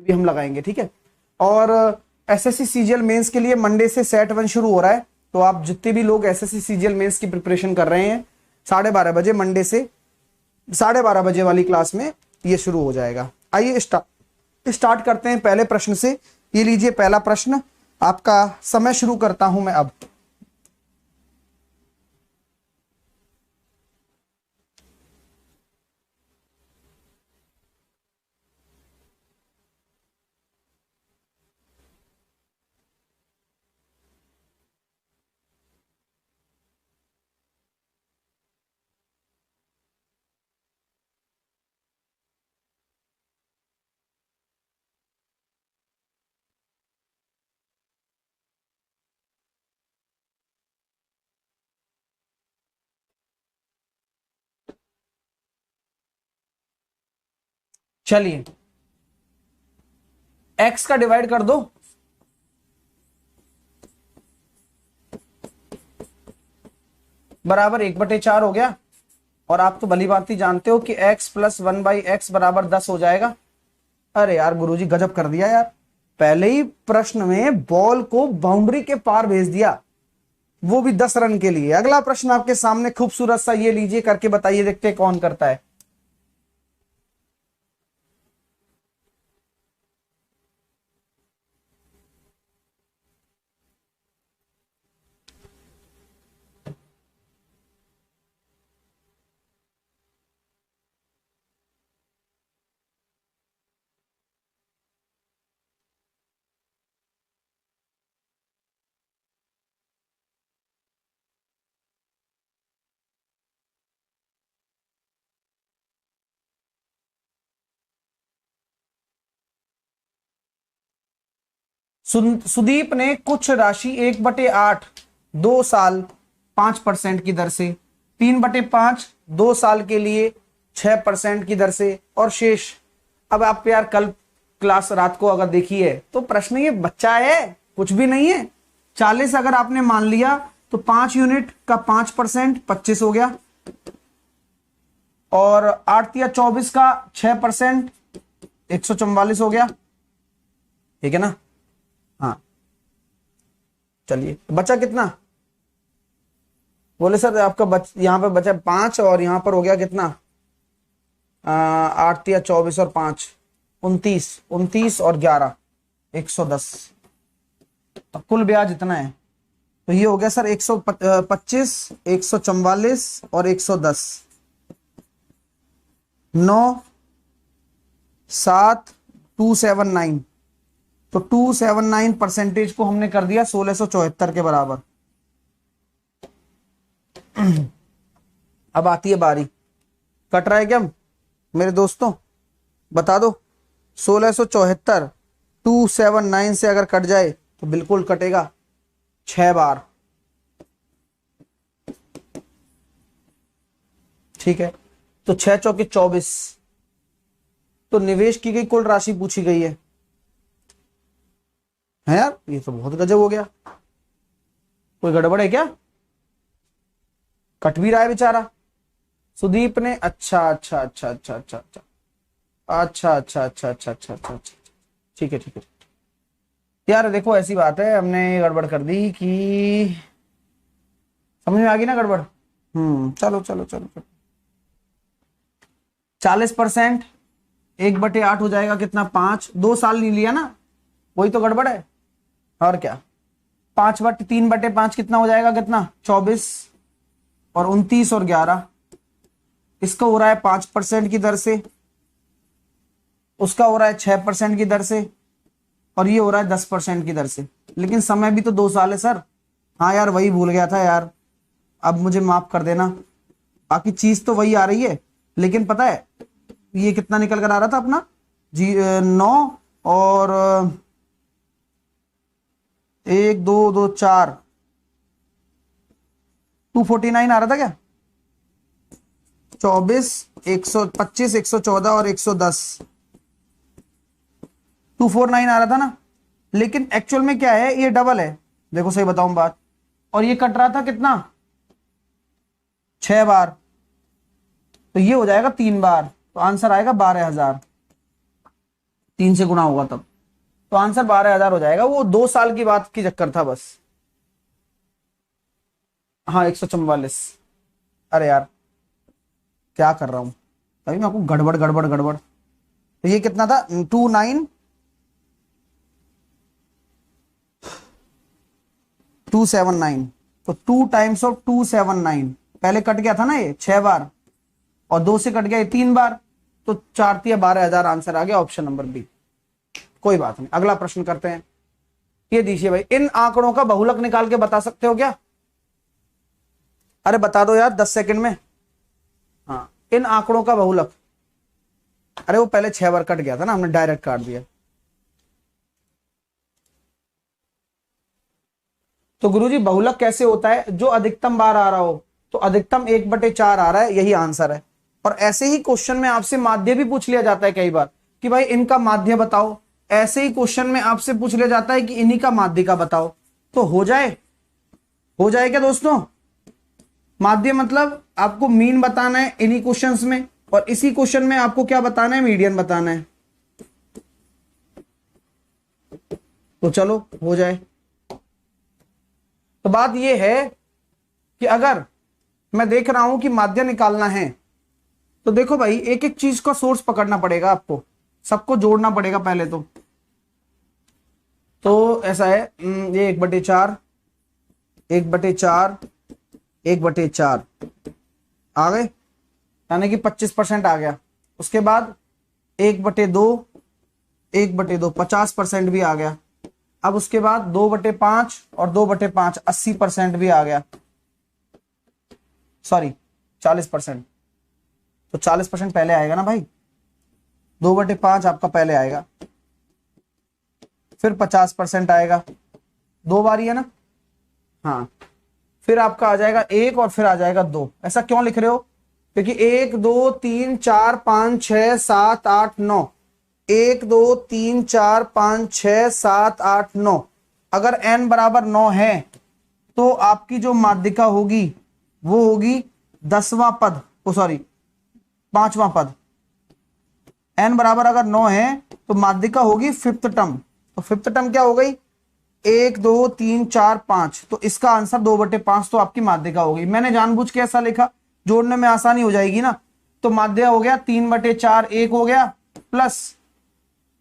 भी हम लगाएंगे, ठीक है। और एसएससी सीजीएल मेंस के लिए मंडे से सेट 1 शुरू हो रहा है, तो आप जितने भी लोग एसएससी सीजीएल मेंस की प्रिपरेशन कर रहे हैं 12:30 बजे, मंडे से 12:30 बजे वाली क्लास में ये शुरू हो जाएगा। आइए स्टार्ट करते हैं पहले प्रश्न से। ये लीजिए पहला प्रश्न आपका, समय शुरू करता हूं मैं अब। चलिए x का डिवाइड कर दो, बराबर 1/4 हो गया। और आप तो भली भांति जानते हो कि x प्लस 1/x बराबर 10 हो जाएगा। अरे यार गुरुजी गजब कर दिया यार, पहले ही प्रश्न में बॉल को बाउंड्री के पार भेज दिया, वो भी 10 रन के लिए। अगला प्रश्न आपके सामने खूबसूरत सा, ये लीजिए करके बताइए, देखते हैं कौन करता है। सुदीप ने कुछ राशि 1/8 2 साल 5% की दर से, 3/5 2 साल के लिए 6% की दर से, और शेष। अब आप यार कल क्लास रात को अगर देखी है तो प्रश्न ये बच्चा है, कुछ भी नहीं है। 40 अगर आपने मान लिया तो 5 यूनिट का 5% 25 हो गया, और 8 या 24 का 6% 144 हो गया, ठीक है ना। हाँ चलिए, बचा कितना? बोले सर आपका यहां पे बचा 5, और यहां पर हो गया कितना? 8 या 24 और 5 29, 29 और 11 110। तो कुल ब्याज इतना है, तो ये हो गया सर 125 144 और 110, 9 7 279। तो 279% को हमने कर दिया 1674 के बराबर। अब आती है बारी, कट रहा है क्या मेरे दोस्तों? बता दो, 1674 279 से अगर कट जाए तो बिल्कुल कटेगा 6 बार, ठीक है। तो 6 चौके 24। तो निवेश की गई कुल राशि पूछी गई है यार, ये तो बहुत गजब हो गया। कोई गड़बड़ है क्या? कट भी रहा है बेचारा सुदीप ने। अच्छा अच्छा अच्छा अच्छा अच्छा अच्छा अच्छा अच्छा अच्छा अच्छा अच्छा अच्छा अच्छा, ठीक है ठीक है यार। देखो ऐसी बात है, हमने गड़बड़ कर दी कि, समझ में आ गई ना गड़बड़? चलो चलो चलो चलो। 40% 1/8 हो जाएगा कितना? 5, 2 साल नहीं लिया ना, वही तो गड़बड़ है। और क्या, 3/5 कितना हो जाएगा? कितना? 24 और 29 और 11। इसका हो रहा है 5% की दर से, उसका हो रहा है 6% की दर से, और ये हो रहा है 10% की दर से। लेकिन समय भी तो 2 साल है सर। हाँ यार वही भूल गया था यार, अब मुझे माफ कर देना। बाकी चीज तो वही आ रही है, लेकिन पता है ये कितना निकल कर आ रहा था अपना? 9 और 1 2 2 4 249 आ रहा था क्या? 24 125 114 और 110 249 आ रहा था ना। लेकिन एक्चुअल में क्या है, ये डबल है। देखो सही बताऊं बात, और ये कट रहा था कितना? 6 बार, तो ये हो जाएगा 3 बार, तो आंसर आएगा 12,000। 3 से गुना होगा तब, तो आंसर 12,000 हो जाएगा। वो 2 साल की बात की चक्कर था बस। हाँ 144। अरे यार क्या कर रहा हूं, तभी मैं आपको गड़बड़ गड़बड़ गड़बड़। तो ये कितना था, 29279, तो 2 टाइम्स ऑफ 279, पहले कट गया था ना ये 6 बार, और 2 से कट गया ये 3 बार, तो 4 तिया 12,000 आंसर आ गया, ऑप्शन नंबर बी। कोई बात नहीं, अगला प्रश्न करते हैं। ये दीजिए भाई, इन आंकड़ों का बहुलक निकाल के बता सकते हो क्या? अरे बता दो यार 10 सेकंड में। हाँ, इन आंकड़ों का बहुलक। अरे वो पहले 6 बार कट गया था ना, हमने डायरेक्ट काट दिया। तो गुरुजी बहुलक कैसे होता है? जो अधिकतम बार आ रहा हो, तो अधिकतम 1/4 आ रहा है, यही आंसर है। और ऐसे ही क्वेश्चन में आपसे माध्य भी पूछ लिया जाता है कई बार कि भाई इनका माध्य बताओ। ऐसे ही क्वेश्चन में आपसे पूछ लिया जाता है कि इन्हीं का माध्य का बताओ। तो हो जाए क्या दोस्तों? माध्य मतलब आपको मीन बताना है इन्हीं क्वेश्चंस में, और इसी क्वेश्चन में आपको क्या बताना है, मीडियन बताना है। तो चलो हो जाए। तो बात यह है कि अगर मैं देख रहा हूं कि माध्य निकालना है, तो देखो भाई एक एक चीज का सोर्स पकड़ना पड़ेगा आपको, सबको जोड़ना पड़ेगा पहले तो ऐसा है, ये 1/4, 1/4, 1/4 आ गए, यानी कि 25% आ गया। उसके बाद 1/2, 1/2 50% भी आ गया। अब उसके बाद 2/5 और 2/5 80% भी आ गया, सॉरी 40%। तो 40% पहले आएगा ना भाई, 2/5 आपका पहले आएगा, फिर 50% आएगा, 2 बारी है ना। हाँ, फिर आपका आ जाएगा 1 और फिर आ जाएगा 2। ऐसा क्यों लिख रहे हो? क्योंकि 1 2 3 4 5 6 7 8 9, 1 2 3 4 5 6 7 8 9, अगर n बराबर 9 है तो आपकी जो माध्यिका होगी वो होगी 10वां पद, सॉरी 5वां पद। n बराबर अगर 9 है तो माध्यिका होगी 5th टर्म। तो 5th टर्म क्या हो गई, 1 2 3 4 5, तो इसका आंसर 2/5 तो आपकी माध्यिका होगी। मैंने जानबूझ के ऐसा लिखा, जोड़ने में आसानी हो जाएगी ना। तो माध्य हो गया 3/4 1 हो गया, प्लस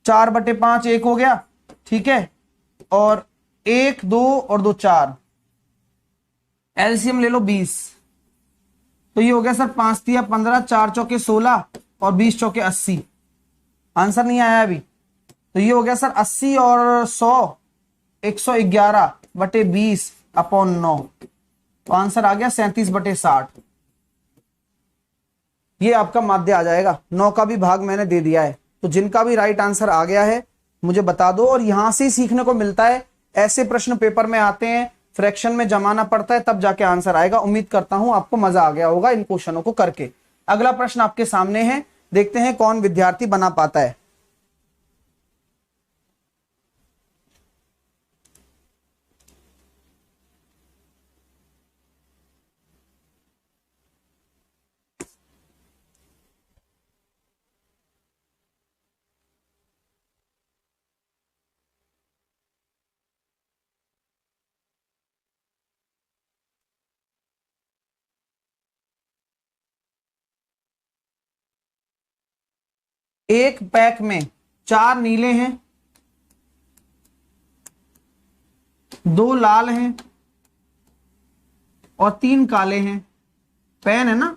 4/5 1 हो गया, ठीक है, और 1 2 और 2 4, एलसीएम ले लो 20। तो ये हो गया सर 5 तिया 15, 4 चौके 16 और 20 चौके 80। आंसर नहीं आया अभी। तो ये हो गया सर 80 और 100, 111/20/9। तो आंसर आ गया 37/60। ये आपका माध्य आ जाएगा। 9 का भी भाग मैंने दे दिया है। तो जिनका भी राइट आंसर आ गया है मुझे बता दो। और यहां से सीखने को मिलता है, ऐसे प्रश्न पेपर में आते हैं, फ्रैक्शन में जमाना पड़ता है, तब जाके आंसर आएगा। उम्मीद करता हूं आपको मजा आ गया होगा इन क्वेश्चनों को करके। अगला प्रश्न आपके सामने है, देखते हैं कौन विद्यार्थी बना पाता है। एक पैक में 4 नीले हैं, 2 लाल हैं और 3 काले हैं। पेन है ना।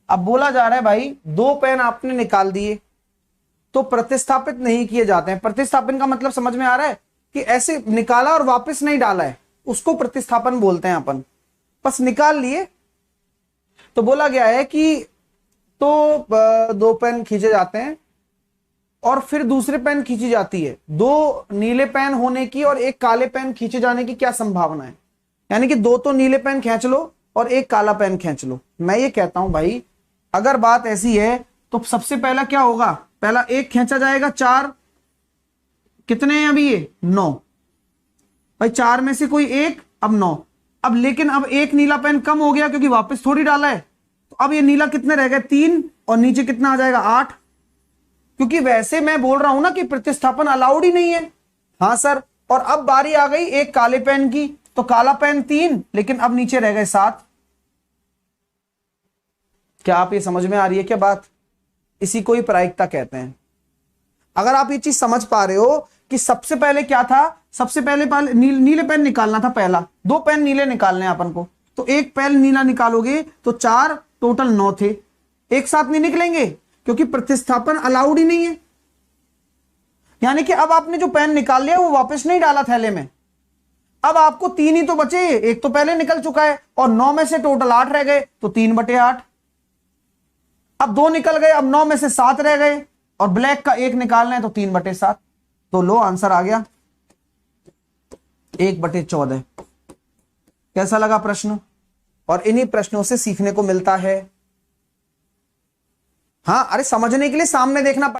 अब बोला जा रहा है भाई 2 पेन आपने निकाल दिए तो प्रतिस्थापित नहीं किए जाते हैं। प्रतिस्थापन का मतलब समझ में आ रहा है कि ऐसे निकाला और वापस नहीं डाला है, उसको प्रतिस्थापन बोलते हैं अपन। बस निकाल लिए। तो बोला गया है कि तो 2 पेन खींचे जाते हैं और फिर दूसरे पेन खींची जाती है। 2 नीले पेन होने की और 1 काले पेन खींचे जाने की क्या संभावना है? यानी कि 2 तो नीले पेन खींच लो और 1 काला पेन खींच लो। मैं ये कहता हूं भाई अगर बात ऐसी है तो सबसे पहला क्या होगा, पहला 1 खींचा जाएगा, 4 कितने हैं अभी ये 9 भाई, 4 में से कोई 1, अब 9। अब लेकिन अब 1 नीला पेन कम हो गया क्योंकि वापस थोड़ी डाला है। तो अब ये नीला कितने रह गए 3 और नीचे कितना आ जाएगा 8। क्योंकि वैसे मैं बोल रहा हूं ना कि प्रतिस्थापन अलाउड ही नहीं है। हाँ सर, और अब बारी आ गई एक काले पेन की, तो काला पेन 3, लेकिन अब नीचे रह गए 7। क्या आप ये समझ में आ रही है क्या बात? इसी को ही प्रायिकता कहते हैं। अगर आप ये चीज समझ पा रहे हो कि सबसे पहले क्या था, सबसे पहले नीले पेन निकालना था, पहला 2 पेन नीले निकालने हैं अपन को, तो एक पेन नीला निकालोगे तो 4, टोटल 9 थे, एक साथ नहीं निकलेंगे क्योंकि प्रतिस्थापन अलाउड ही नहीं है। यानी कि अब आपने जो पेन निकाल लिया वो वापस नहीं डाला थैले में, अब आपको 3 ही तो बचे, एक तो पहले निकल चुका है, और 9 में से टोटल 8 रह गए, तो 3/8। अब 2 निकल गए, अब 9 में से 7 रह गए, और ब्लैक का 1 निकालना है, तो 3/7। तो लो आंसर आ गया 1/14। कैसा लगा प्रश्न? और इन्हीं प्रश्नों से सीखने को मिलता है। हाँ, अरे समझने के लिए सामने देखना